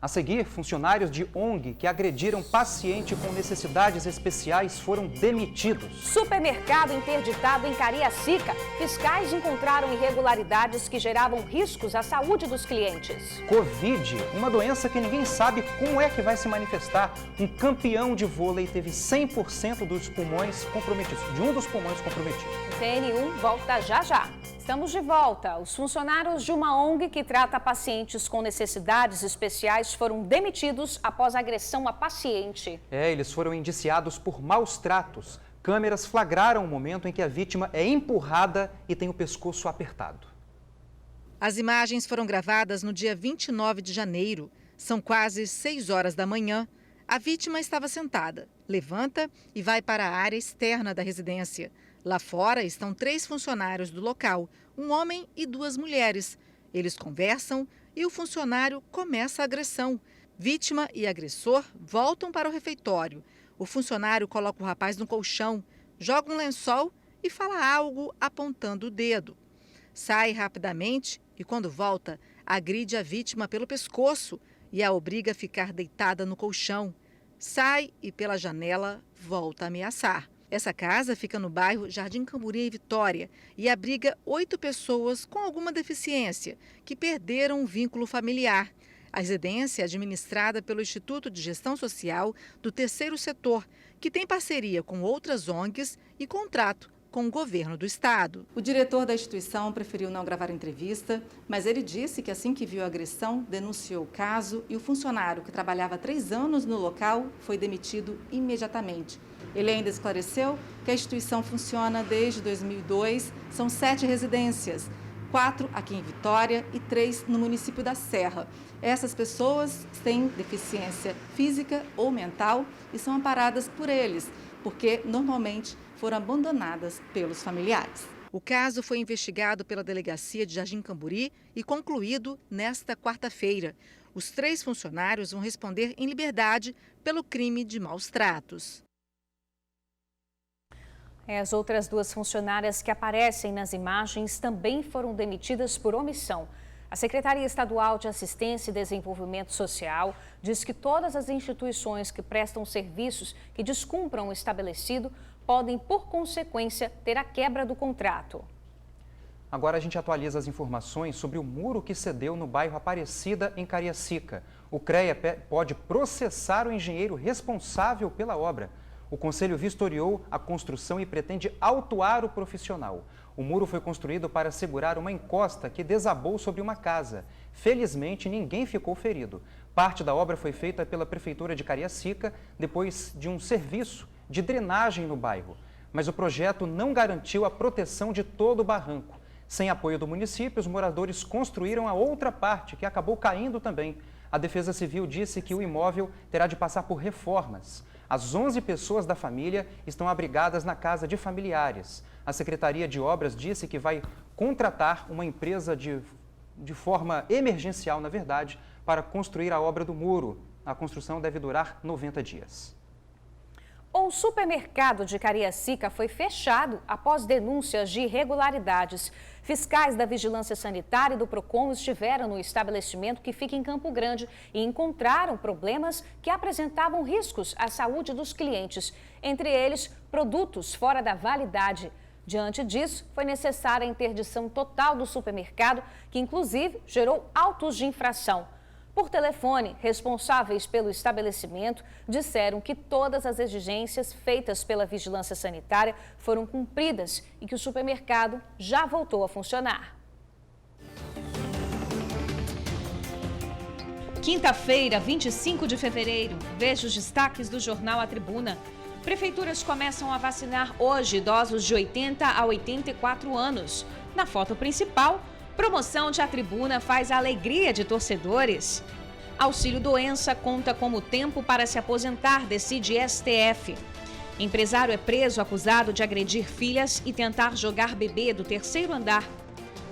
A seguir, funcionários de ONG que agrediram paciente com necessidades especiais foram demitidos. Supermercado interditado em Cariacica. Fiscais encontraram irregularidades que geravam riscos à saúde dos clientes. Covid, uma doença que ninguém sabe como é que vai se manifestar. Um campeão de vôlei teve 100% dos pulmões comprometidos, de um dos pulmões comprometidos. O TN1 volta já já. Estamos de volta. Os funcionários de uma ONG que trata pacientes com necessidades especiais foram demitidos após agressão a paciente. Eles foram indiciados por maus tratos. Câmeras flagraram o momento em que a vítima é empurrada e tem o pescoço apertado. As imagens foram gravadas no dia 29 de janeiro. São quase 6 horas da manhã. A vítima estava sentada, levanta e vai para a área externa da residência. Lá fora estão 3 funcionários do local, um homem e 2 mulheres. Eles conversam e o funcionário começa a agressão. Vítima e agressor voltam para o refeitório. O funcionário coloca o rapaz no colchão, joga um lençol e fala algo apontando o dedo. Sai rapidamente e, quando volta, agride a vítima pelo pescoço e a obriga a ficar deitada no colchão. Sai e, pela janela, volta a ameaçar. Essa casa fica no bairro Jardim Camburi, em Vitória, e abriga 8 pessoas com alguma deficiência que perderam um vínculo familiar. A residência é administrada pelo Instituto de Gestão Social do Terceiro Setor, que tem parceria com outras ONGs e contrato com o governo do estado. O diretor da instituição preferiu não gravar entrevista, mas ele disse que assim que viu a agressão, denunciou o caso e o funcionário que trabalhava há 3 anos no local foi demitido imediatamente. Ele ainda esclareceu que a instituição funciona desde 2002, são 7 residências, 4 aqui em Vitória e 3 no município da Serra. Essas pessoas têm deficiência física ou mental e são amparadas por eles, porque normalmente foram abandonadas pelos familiares. O caso foi investigado pela Delegacia de Jardim Camburi e concluído nesta quarta-feira. Os 3 funcionários vão responder em liberdade pelo crime de maus tratos. As outras 2 funcionárias que aparecem nas imagens também foram demitidas por omissão. A Secretaria Estadual de Assistência e Desenvolvimento Social diz que todas as instituições que prestam serviços que descumpram o estabelecido podem, por consequência, ter a quebra do contrato. Agora a gente atualiza as informações sobre o muro que cedeu no bairro Aparecida, em Cariacica. O CREA pode processar o engenheiro responsável pela obra. O Conselho vistoriou a construção e pretende autuar o profissional. O muro foi construído para segurar uma encosta que desabou sobre uma casa. Felizmente, ninguém ficou ferido. Parte da obra foi feita pela Prefeitura de Cariacica depois de um serviço de drenagem no bairro. Mas o projeto não garantiu a proteção de todo o barranco. Sem apoio do município, os moradores construíram a outra parte, que acabou caindo também. A Defesa Civil disse que o imóvel terá de passar por reformas. As 11 pessoas da família estão abrigadas na casa de familiares. A Secretaria de Obras disse que vai contratar uma empresa de forma emergencial, na verdade, para construir a obra do muro. A construção deve durar 90 dias. Um supermercado de Cariacica foi fechado após denúncias de irregularidades. Fiscais da Vigilância Sanitária e do PROCON estiveram no estabelecimento que fica em Campo Grande e encontraram problemas que apresentavam riscos à saúde dos clientes, entre eles produtos fora da validade. Diante disso, foi necessária a interdição total do supermercado, que inclusive gerou autos de infração. Por telefone, responsáveis pelo estabelecimento disseram que todas as exigências feitas pela Vigilância Sanitária foram cumpridas e que o supermercado já voltou a funcionar. Quinta-feira, 25 de fevereiro, veja os destaques do jornal A Tribuna. Prefeituras começam a vacinar hoje idosos de 80 a 84 anos. Na foto principal, promoção de A Tribuna faz a alegria de torcedores. Auxílio Doença conta como tempo para se aposentar, decide STF. Empresário é preso acusado de agredir filhas e tentar jogar bebê do 3º andar.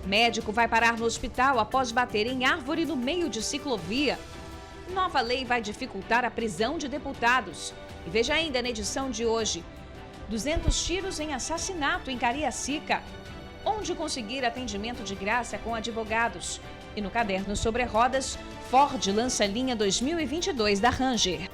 Médico vai parar no hospital após bater em árvore no meio de ciclovia. Nova lei vai dificultar a prisão de deputados. E veja ainda na edição de hoje, 200 tiros em assassinato em Cariacica. Onde conseguir atendimento de graça com advogados. E no caderno sobre rodas, Ford lança a linha 2022 da Ranger.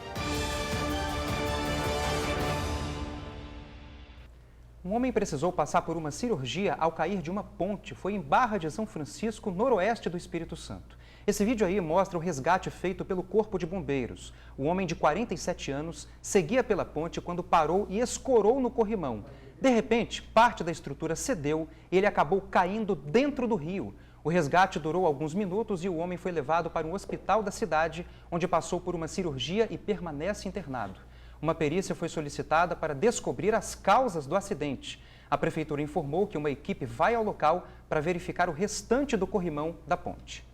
Um homem precisou passar por uma cirurgia ao cair de uma ponte. Foi em Barra de São Francisco, noroeste do Espírito Santo. Esse vídeo aí mostra o resgate feito pelo Corpo de Bombeiros. O homem de 47 anos seguia pela ponte quando parou e escorou no corrimão. De repente, parte da estrutura cedeu e ele acabou caindo dentro do rio. O resgate durou alguns minutos e o homem foi levado para um hospital da cidade, onde passou por uma cirurgia e permanece internado. Uma perícia foi solicitada para descobrir as causas do acidente. A prefeitura informou que uma equipe vai ao local para verificar o restante do corrimão da ponte.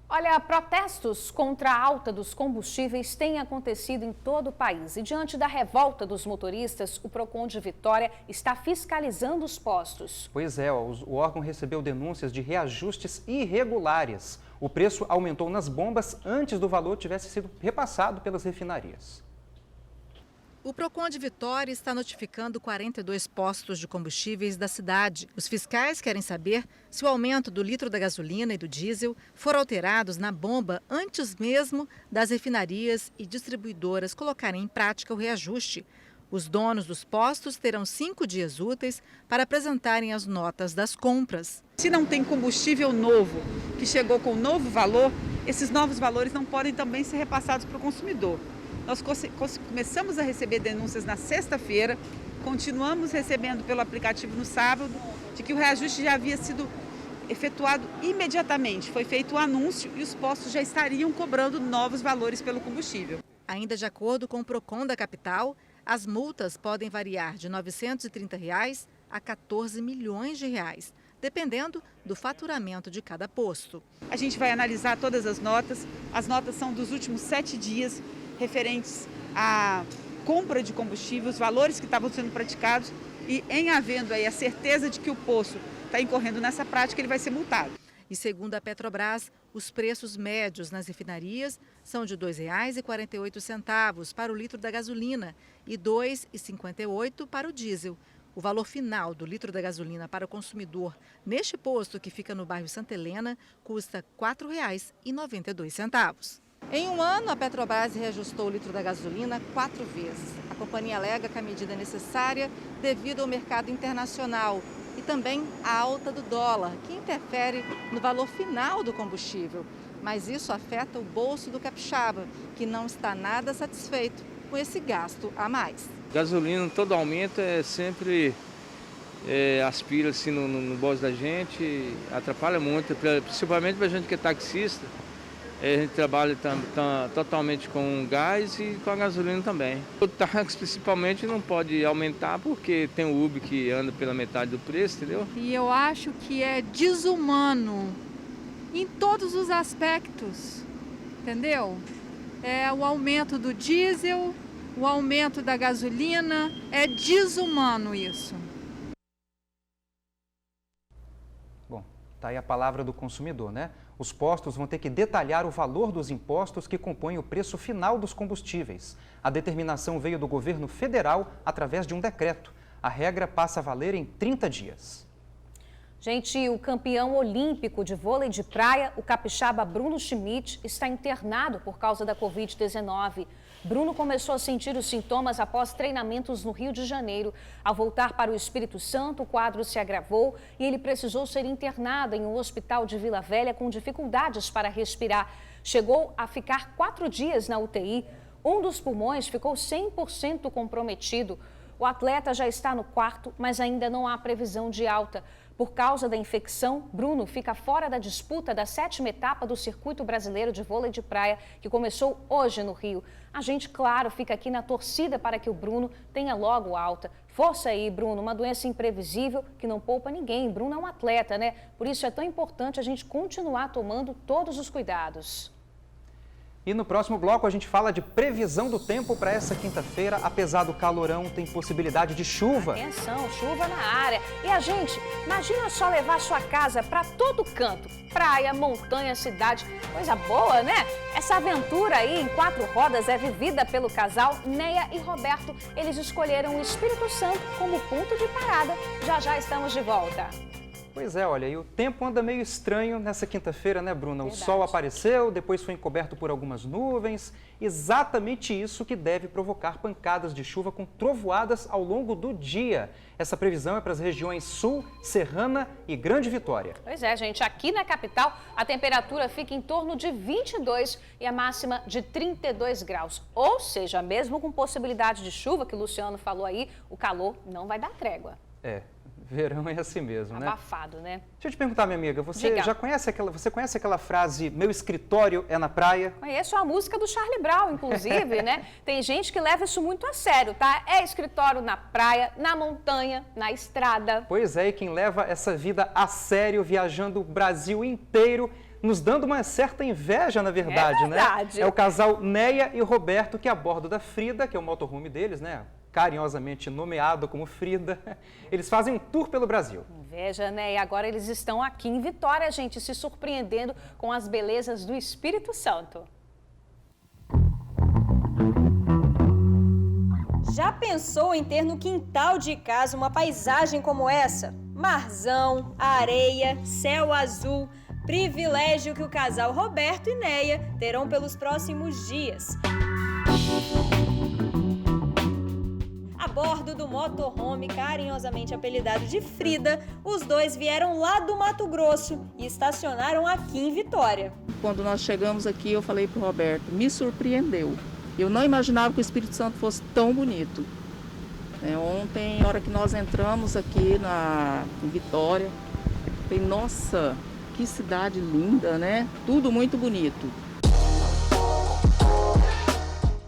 Olha, protestos contra a alta dos combustíveis têm acontecido em todo o país. E diante da revolta dos motoristas, o Procon de Vitória está fiscalizando os postos. Pois é, o órgão recebeu denúncias de reajustes irregulares. O preço aumentou nas bombas antes do valor tivesse sido repassado pelas refinarias. O Procon de Vitória está notificando 42 postos de combustíveis da cidade. Os fiscais querem saber se o aumento do litro da gasolina e do diesel foram alterados na bomba antes mesmo das refinarias e distribuidoras colocarem em prática o reajuste. Os donos dos postos terão 5 dias úteis para apresentarem as notas das compras. Se não tem combustível novo, que chegou com novo valor, esses novos valores não podem também ser repassados para o consumidor. Nós começamos a receber denúncias na sexta-feira, continuamos recebendo pelo aplicativo no sábado, de que o reajuste já havia sido efetuado imediatamente. Foi feito o anúncio e os postos já estariam cobrando novos valores pelo combustível. Ainda de acordo com o Procon da capital, as multas podem variar de R$ 930 a R$ 14 milhões, dependendo do faturamento de cada posto. A gente vai analisar todas as notas são dos últimos 7 dias, referentes à compra de combustível, os valores que estavam sendo praticados e em havendo aí a certeza de que o posto está incorrendo nessa prática, ele vai ser multado. E segundo a Petrobras, os preços médios nas refinarias são de R$ 2,48 para o litro da gasolina e R$ 2,58 para o diesel. O valor final do litro da gasolina para o consumidor neste posto, que fica no bairro Santa Helena, custa R$ 4,92. Em um ano, a Petrobras reajustou o litro da gasolina 4 vezes. A companhia alega que a medida é necessária devido ao mercado internacional e também à alta do dólar, que interfere no valor final do combustível. Mas isso afeta o bolso do capixaba, que não está nada satisfeito com esse gasto a mais. Gasolina, todo aumento é sempre aspira assim, no bolso da gente, atrapalha muito, principalmente para a gente que é taxista. A gente trabalha totalmente com gás e com a gasolina também. O táxi principalmente não pode aumentar porque tem o Uber que anda pela metade do preço, entendeu? E eu acho que é desumano em todos os aspectos, entendeu? É o aumento do diesel, o aumento da gasolina, é desumano isso. Bom, tá aí a palavra do consumidor, né? Os postos vão ter que detalhar o valor dos impostos que compõem o preço final dos combustíveis. A determinação veio do governo federal através de um decreto. A regra passa a valer em 30 dias. Gente, o campeão olímpico de vôlei de praia, o capixaba Bruno Schmidt, está internado por causa da Covid-19. Bruno começou a sentir os sintomas após treinamentos no Rio de Janeiro. Ao voltar para o Espírito Santo, o quadro se agravou e ele precisou ser internado em um hospital de Vila Velha com dificuldades para respirar. Chegou a ficar 4 dias na UTI. Um dos pulmões ficou 100% comprometido. O atleta já está no quarto, mas ainda não há previsão de alta. Por causa da infecção, Bruno fica fora da disputa da 7ª etapa do Circuito Brasileiro de Vôlei de Praia, que começou hoje no Rio. A gente, claro, fica aqui na torcida para que o Bruno tenha logo alta. Força aí, Bruno, uma doença imprevisível que não poupa ninguém. Bruno é um atleta, né? Por isso é tão importante a gente continuar tomando todos os cuidados. E no próximo bloco a gente fala de previsão do tempo para essa quinta-feira. Apesar do calorão, tem possibilidade de chuva. Atenção, chuva na área. E a gente, imagina só levar sua casa para todo canto. Praia, montanha, cidade. Coisa boa, né? Essa aventura aí em 4 rodas é vivida pelo casal Neia e Roberto. Eles escolheram o Espírito Santo como ponto de parada. Já estamos de volta. Pois é, olha, e o tempo anda meio estranho nessa quinta-feira, né, Bruna? Verdade. O sol apareceu, depois foi encoberto por algumas nuvens. Exatamente isso que deve provocar pancadas de chuva com trovoadas ao longo do dia. Essa previsão é para as regiões Sul, Serrana e Grande Vitória. Pois é, gente. Aqui na capital, a temperatura fica em torno de 22 e a máxima de 32 graus. Ou seja, mesmo com possibilidade de chuva, que o Luciano falou aí, o calor não vai dar trégua. É. Verão é assim mesmo, né? Abafado, né? Deixa eu te perguntar, minha amiga, você conhece aquela frase, meu escritório é na praia? Conheço a música do Charlie Brown, inclusive, né? Tem gente que leva isso muito a sério, tá? É escritório na praia, na montanha, na estrada. Pois é, e quem leva essa vida a sério, viajando o Brasil inteiro, nos dando uma certa inveja, na verdade, né? É o casal Neia e Roberto, que a bordo da Frida, que é o motorhome deles, né? Carinhosamente nomeado como Frida, eles fazem um tour pelo Brasil. Inveja, né? E agora eles estão aqui em Vitória, gente, se surpreendendo com as belezas do Espírito Santo. Já pensou em ter no quintal de casa uma paisagem como essa? Marzão, areia, céu azul, privilégio que o casal Roberto e Neia terão pelos próximos dias. A bordo do motorhome, carinhosamente apelidado de Frida, os dois vieram lá do Mato Grosso e estacionaram aqui em Vitória. Quando nós chegamos aqui, eu falei para o Roberto, me surpreendeu. Eu não imaginava que o Espírito Santo fosse tão bonito. Ontem, na hora que nós entramos aqui em Vitória, falei, nossa, que cidade linda, né? Tudo muito bonito.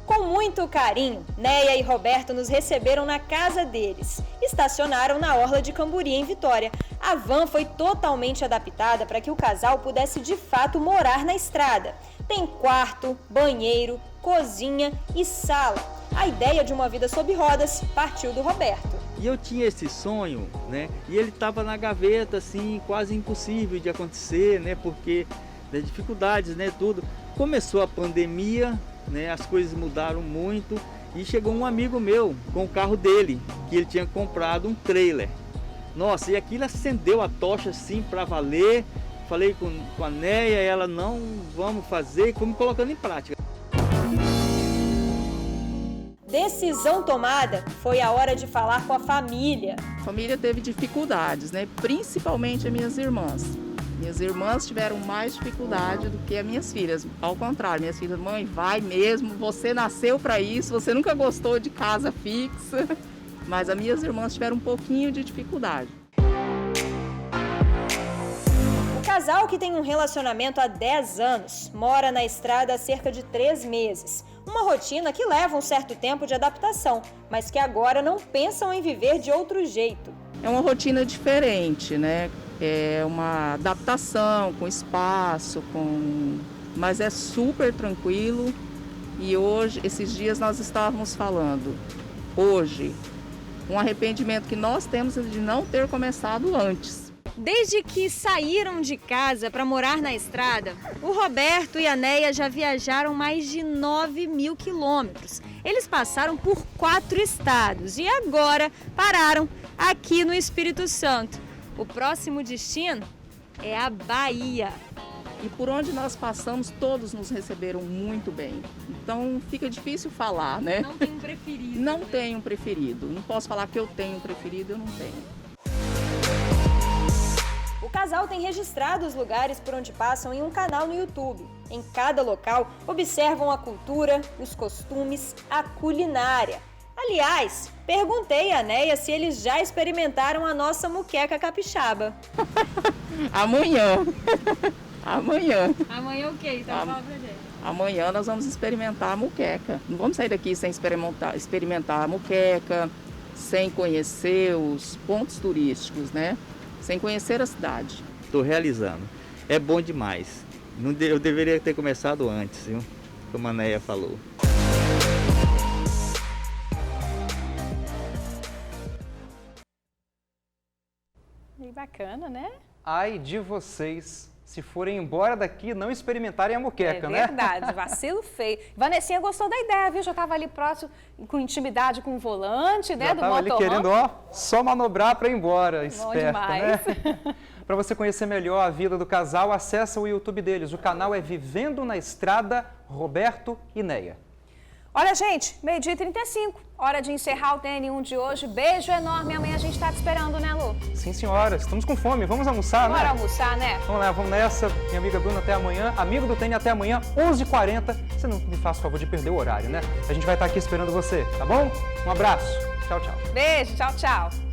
Com muito carinho, Neia e Roberto nos receberam na casa deles. Estacionaram na orla de Camburi, em Vitória. A van foi totalmente adaptada para que o casal pudesse de fato morar na estrada. Tem quarto, banheiro, cozinha e sala. A ideia de uma vida sob rodas partiu do Roberto. E eu tinha esse sonho, né? E ele estava na gaveta, assim, quase impossível de acontecer, né? Porque das dificuldades, né? Tudo. Começou a pandemia, né? As coisas mudaram muito e chegou um amigo meu com o carro dele, que ele tinha comprado um trailer. Nossa, e aquilo acendeu a tocha assim para valer. Falei com a Neia, ela não, vamos fazer, e fomos colocando em prática. Decisão tomada, foi a hora de falar com a família. A família teve dificuldades, né? Principalmente as minhas irmãs. Minhas irmãs tiveram mais dificuldade do que as minhas filhas. Ao contrário, minhas filhas, mãe, vai mesmo, você nasceu para isso, você nunca gostou de casa fixa. Mas as minhas irmãs tiveram um pouquinho de dificuldade. O casal, que tem um relacionamento há 10 anos, mora na estrada há cerca de 3 meses. Uma rotina que leva um certo tempo de adaptação, mas que agora não pensam em viver de outro jeito. É uma rotina diferente, né? É uma adaptação com espaço, mas é super tranquilo. E hoje, esses dias nós estávamos falando, hoje, um arrependimento que nós temos de não ter começado antes. Desde que saíram de casa para morar na estrada, o Roberto e a Neia já viajaram mais de 9.000 quilômetros. Eles passaram por 4 estados e agora pararam aqui no Espírito Santo. O próximo destino é a Bahia. E por onde nós passamos, todos nos receberam muito bem. Então fica difícil falar, né? Não tem um preferido. Não tenho um preferido. Não posso falar que eu tenho um preferido, eu não tenho. O casal tem registrado os lugares por onde passam em um canal no YouTube. Em cada local, observam a cultura, os costumes, a culinária. Aliás, perguntei a Neia se eles já experimentaram a nossa muqueca capixaba. Amanhã. Amanhã. Amanhã o quê? Então fala pra gente. Amanhã nós vamos experimentar a muqueca. Não vamos sair daqui sem experimentar a muqueca, sem conhecer os pontos turísticos, né? Sem conhecer a cidade. Estou realizando. É bom demais. Eu deveria ter começado antes, viu? como a Neia falou. Que bacana, né? Ai de vocês, se forem embora daqui, não experimentarem a moqueca, né? É verdade, vacilo feio. Vanessinha gostou da ideia, viu? Já estava ali próximo, com intimidade com o volante, né? Já do tava ali motorhome. querendo, ó, só manobrar para ir embora, Bom esperta, demais. né? Para você conhecer melhor a vida do casal, acessa o YouTube deles. O canal é Vivendo na Estrada, Roberto e Neia. Olha, gente, 12h35, hora de encerrar o TN1 de hoje. Beijo enorme, amanhã a gente está te esperando, né, Lu? Sim, senhora, estamos com fome, vamos almoçar, né? Bora almoçar, né? Vamos lá, vamos nessa. Minha amiga Bruna, até amanhã. Amigo do TN, até amanhã, 11h40. Você não me faz o favor de perder o horário, né? A gente vai estar aqui esperando você, tá bom? Um abraço. Tchau, tchau. Beijo, tchau, tchau.